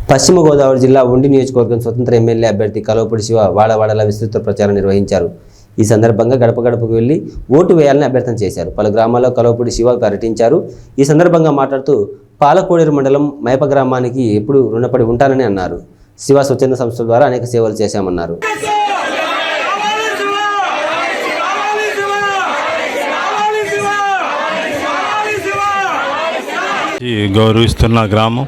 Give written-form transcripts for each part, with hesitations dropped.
పశ్చిమ గోదావరి జిల్లా ఉండి నియోజకవర్గం స్వతంత్ర ఎమ్మెల్యే అభ్యర్థి కలవపూడి శివ వాడవాడల విస్తృత ప్రచారం నిర్వహించారు. ఈ సందర్భంగా గడప గడపకు వెళ్లి ఓటు వేయాలని అభ్యర్థన చేశారు. పలు గ్రామాల్లో కలవపూడి శివ పర్యటించారు. ఈ సందర్భంగా మాట్లాడుతూ పాలకోడేరు మండలం మైప గ్రామానికి ఎప్పుడు రుణపడి ఉంటానని అన్నారు. శివ స్వచ్ఛంద సంస్థల ద్వారా అనేక సేవలు చేశామన్నారు. గౌరవిస్తున్న గ్రామం.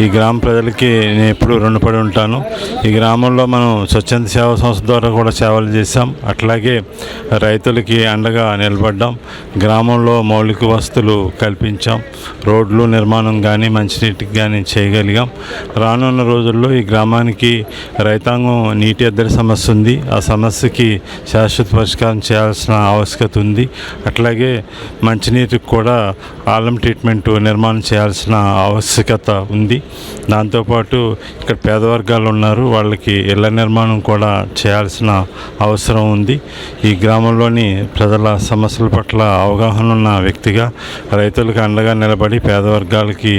ఈ గ్రామ ప్రజలకి నేను ఎప్పుడు రుణపడి ఉంటాను. ఈ గ్రామంలో మనం స్వచ్ఛంద సేవా సంస్థ ద్వారా కూడా సేవలు చేశాం. అట్లాగే రైతులకి అండగా నిలబడ్డాం. గ్రామంలో మౌలిక వసతులు కల్పించాం. రోడ్లు నిర్మాణం కానీ మంచినీటికి కానీ చేయగలిగాం. రానున్న రోజుల్లో ఈ గ్రామానికి రైతాంగం నీటి ఎద్దడి సమస్య ఉంది. ఆ సమస్యకి శాశ్వత పరిష్కారం చేయాల్సిన ఆవశ్యకత ఉంది. అట్లాగే మంచినీటికి కూడా ఆలం ట్రీట్మెంట్ నిర్మాణం చేయాల్సిన ఆవశ్యకత ఉంది. దాంతోపాటు ఇక్కడ పేద వర్గాలు ఉన్నారు, వాళ్ళకి ఇళ్ల నిర్మాణం కూడా చేయాల్సిన అవసరం ఉంది. ఈ గ్రామంలోని ప్రజల సమస్యల పట్ల అవగాహన ఉన్న వ్యక్తిగా రైతులకు అండగా నిలబడి పేద వర్గాలకి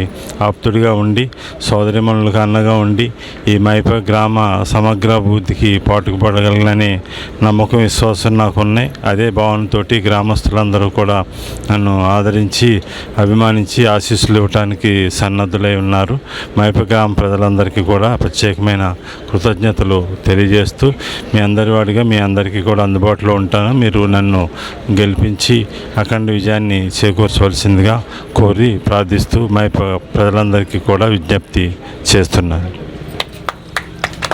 ఆప్తుడిగా ఉండి సోదరిమణులకు అండగా ఉండి ఈ మైప గ్రామ సమగ్ర అభివృద్ధికి పాటుపడగలననే నమ్మకం విశ్వాసం నాకు ఉన్నాయి. అదే భావనతో గ్రామస్తులందరూ కూడా నన్ను ఆదరించి అభిమానించి ఆశీస్సులు ఇవ్వడానికి సన్నద్ధులై ఉన్నారు. మైప గ్రామ ప్రజలందరికీ కూడా ప్రత్యేకమైన కృతజ్ఞతలు తెలియజేస్తూ మీ అందరి వాడిగా మీ అందరికీ కూడా అందుబాటులో ఉంటాను. మీరు నన్ను గెలిపించి అఖండ విజయాన్ని చేకూర్చవలసిందిగా కోరి ప్రార్థిస్తూ మైప ప్రజలందరికీ కూడా విజ్ఞప్తి చేస్తున్నాను.